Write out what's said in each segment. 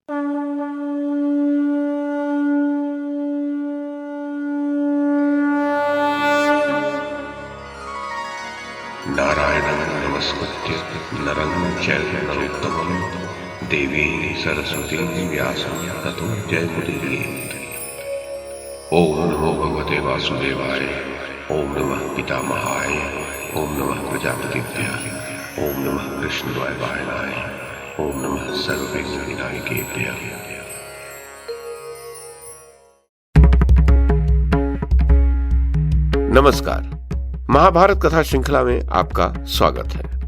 नारायणं नमस्कृत्य नरं चैव नरोत्तमं देवीं सरस्वतीं व्यासं ततो जयमुदीरयेत्। ओम नमो भगवते वासुदेवाय, ओम नमः पितामहाय, ओम नमः प्रजापतिभ्यः, ओम नमः कृष्णद्वैपायनाय, ओम नमः सर्वविघ्नविनायकेभ्यः। नमस्कार। महाभारत कथा श्रृंखला में आपका स्वागत है।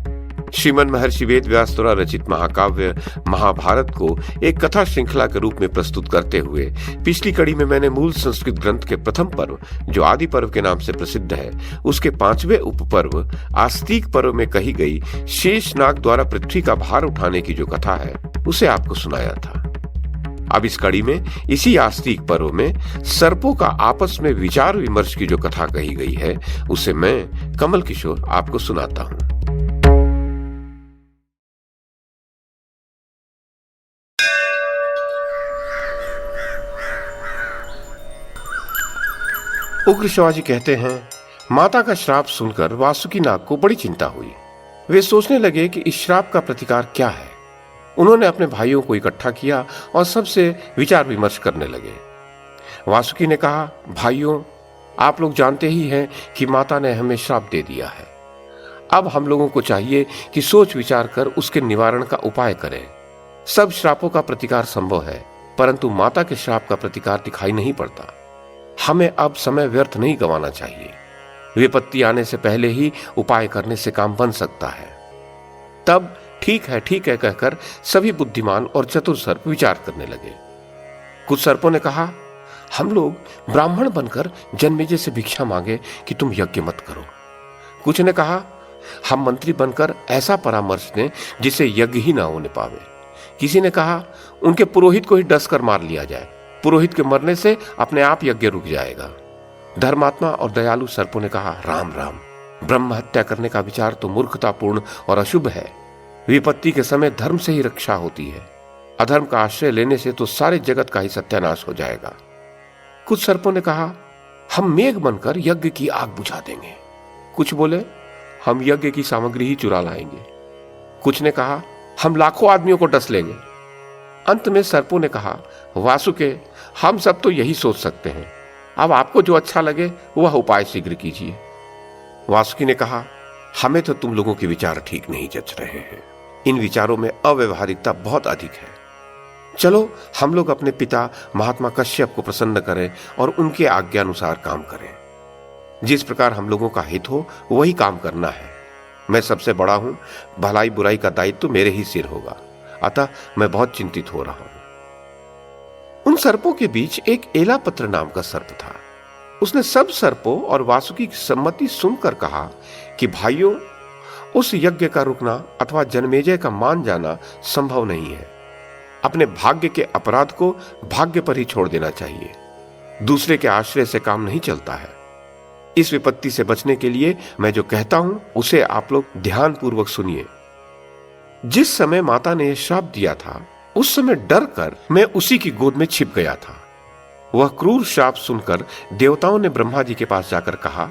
श्रीमन महर्षि वेद व्यास द्वारा रचित महाकाव्य महाभारत को एक कथा श्रृंखला के रूप में प्रस्तुत करते हुए पिछली कड़ी में मैंने मूल संस्कृत ग्रंथ के प्रथम पर्व, जो आदि पर्व के नाम से प्रसिद्ध है, उसके 5वें उपपर्व आस्तिक पर्व में कही गई शेषनाग द्वारा पृथ्वी का भार उठाने की जो कथा है, उसे आपको सुनाया था। अब इस कड़ी में इसी आस्तिक पर्व में सर्पों का आपस में विचार विमर्श की जो कथा कही गई है, उसे मैं कमल किशोर आपको सुनाता हूं। उग्र शिवाजी कहते हैं, माता का श्राप सुनकर वासुकी नाग को बड़ी चिंता हुई। वे सोचने लगे कि इस श्राप का प्रतिकार क्या है। उन्होंने अपने भाइयों को इकट्ठा किया और सबसे विचार विमर्श करने लगे। वासुकी ने कहा, भाइयों, आप लोग जानते ही हैं कि माता ने हमें श्राप दे दिया है। अब हम लोगों को चाहिए कि सोच विचार कर उसके निवारण का उपाय करें। सब श्रापों का प्रतिकार संभव है, परंतु माता के श्राप का प्रतिकार दिखाई नहीं पड़ता। हमें अब समय व्यर्थ नहीं गंवाना चाहिए। विपत्ति आने से पहले ही उपाय करने से काम बन सकता है। तब ठीक है कहकर सभी बुद्धिमान और चतुर सर्प विचार करने लगे। कुछ सर्पों ने कहा, हम लोग ब्राह्मण बनकर जन्मेजय से भिक्षा मांगे कि तुम यज्ञ मत करो। कुछ ने कहा, हम मंत्री बनकर ऐसा परामर्श दें जिसे यज्ञ ही ना होने पावे। किसी ने कहा, उनके पुरोहित को ही डस कर मार लिया जाए, पुरोहित के मरने से अपने आप यज्ञ रुक जाएगा। धर्मात्मा और दयालु सर्पों ने कहा, राम राम, ब्रह्म हत्या करने का विचार तो मूर्खतापूर्ण और अशुभ है। विपत्ति के समय धर्म से ही रक्षा होती है। अधर्म का आश्रय लेने से तो सारे जगत का ही सत्यानाश हो जाएगा। कुछ सर्पों ने कहा, हम मेघ बनकर यज्ञ की आग बुझा देंगे। कुछ बोले, हम यज्ञ की सामग्री ही चुरा लाएंगे। कुछ ने कहा, हम लाखों आदमियों को डस लेंगे। अंत में सर्पों ने कहा, वासुके, हम सब तो यही सोच सकते हैं। अब आपको जो अच्छा लगे वह उपाय शीघ्र कीजिए। वासुकी ने कहा, हमें तो तुम लोगों के विचार ठीक नहीं जच रहे हैं। इन विचारों में अव्यवहारिकता बहुत अधिक है। चलो हम लोग अपने पिता महात्मा कश्यप को प्रसन्न करें और उनके आज्ञा अनुसार काम करें। जिस प्रकार हम लोगों का हित हो वही काम करना है। मैं सबसे बड़ा हूं, भलाई बुराई का दायित्व मेरे ही सिर होगा, अतः मैं बहुत चिंतित हो रहा हूं। उन सर्पों के बीच एक एलापत्र नाम का सर्प था। उसने सब सर्पों और वासुकी की सम्मति सुनकर कहा कि भाइयों, उस यज्ञ का रुकना अथवा जन्मेजय का मान जाना संभव नहीं है। अपने भाग्य के अपराध को भाग्य पर ही छोड़ देना चाहिए। दूसरे के आश्रय से काम नहीं चलता है। इस विपत्ति से बचने के लिए मैं जो कहता हूं उसे आप लोग ध्यान पूर्वक सुनिए। जिस समय माता ने यह श्राप दिया था, उस समय डर कर मैं उसी की गोद में छिप गया था। वह क्रूर श्राप सुनकर देवताओं ने ब्रह्मा जी के पास जाकर कहा,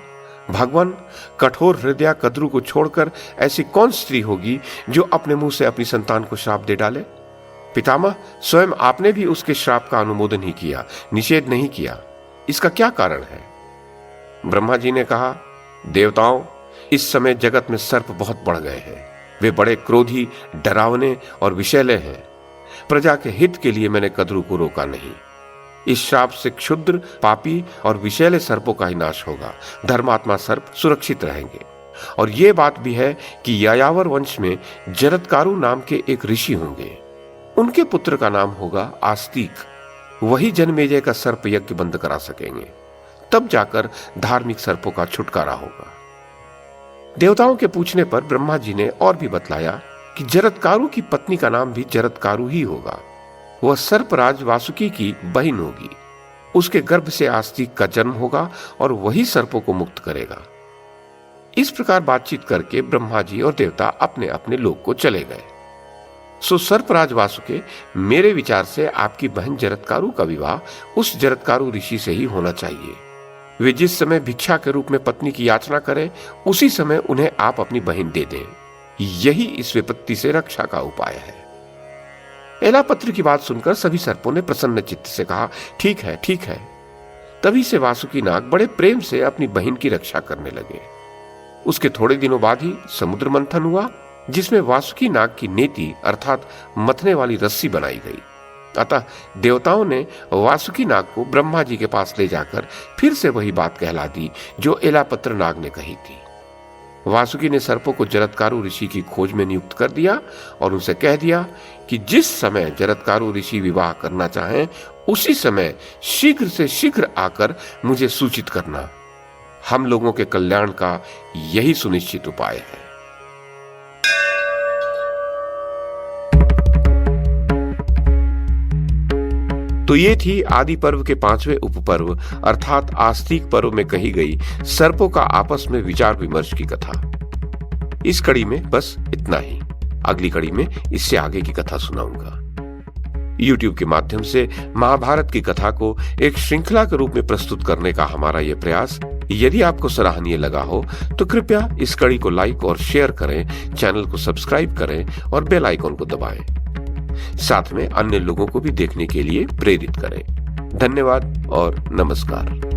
भगवान, कठोर हृदय कद्रु को छोड़कर ऐसी कौन स्त्री होगी जो अपने मुंह से अपनी संतान को श्राप दे डाले। पितामह, स्वयं आपने भी उसके श्राप का अनुमोदन ही किया, निषेध नहीं किया। इसका क्या कारण है? ब्रह्मा जी ने कहा, देवताओं, इस समय जगत में सर्प बहुत बढ़ गए हैं। वे बड़े क्रोधी, डरावने और विषैले हैं। प्रजा के हित के लिए मैंने कद्रु को रोका नहीं। इस श्राप से क्षुद्र, पापी और विषैले सर्पों का ही नाश होगा। धर्मात्मा सर्प सुरक्षित रहेंगे। और यह बात भी है कि यायावर वंश में जरत्कारु नाम के एक ऋषि होंगे। उनके पुत्र का नाम होगा आस्तिक। वही जन्मेजय का सर्प यज्ञ बंद करा सकेंगे। तब जाकर धार्मिक सर्पों का छुटकारा होगा। देवताओं के पूछने पर ब्रह्मा जी ने और भी बतलाया कि जरत्कारु की पत्नी का नाम भी जरत्कारु ही होगा। वह सर्पराज वासुकी की बहन होगी। उसके गर्भ से आस्तिक का जन्म होगा और वही सर्पों को मुक्त करेगा। इस प्रकार बातचीत करके ब्रह्मा जी और देवता अपने अपने लोक को चले गए। सो सर्पराज वासुके, मेरे विचार से आपकी बहन जरत्कारु का विवाह उस जरत्कारु ऋषि से ही होना चाहिए। वे जिस समय भिक्षा के रूप में पत्नी की याचना करें, उसी समय उन्हें आप अपनी बहन दे दें। यही इस विपत्ति से रक्षा का उपाय है। एलापत्र की बात सुनकर सभी सर्पों ने प्रसन्न चित्त से कहा, ठीक है, ठीक है। तभी से वासुकी नाग बड़े प्रेम से अपनी बहन की रक्षा करने लगे। उसके थोड़े दिनों बाद ही समुद्र मंथन हुआ, जिसमें वासुकी नाग की नेति अर्थात मथने वाली रस्सी बनाई गई। अतः देवताओं ने वासुकी नाग को ब्रह्मा जी के पास ले जाकर फिर से वही बात कहला दी जो एलापत्र नाग ने कही थी। वासुकी ने सर्पों को जरत्कारु ऋषि की खोज में नियुक्त कर दिया और उनसे कह दिया कि जिस समय जरत्कारु ऋषि विवाह करना चाहें, उसी समय शीघ्र से शीघ्र आकर मुझे सूचित करना। हम लोगों के कल्याण का यही सुनिश्चित उपाय है। तो ये थी आदि पर्व के 5वें उपपर्व अर्थात आस्तिक पर्व में कही गई सर्पों का आपस में विचार विमर्श की कथा। इस कड़ी में बस इतना ही। अगली कड़ी में इससे आगे की कथा सुनाऊंगा। YouTube के माध्यम से महाभारत की कथा को एक श्रृंखला के रूप में प्रस्तुत करने का हमारा यह प्रयास यदि आपको सराहनीय लगा हो तो कृपया इस कड़ी को लाइक और शेयर करें, चैनल को सब्सक्राइब करें और बेल आइकन को दबाएं। साथ में अन्य लोगों को भी देखने के लिए प्रेरित करें। धन्यवाद और नमस्कार।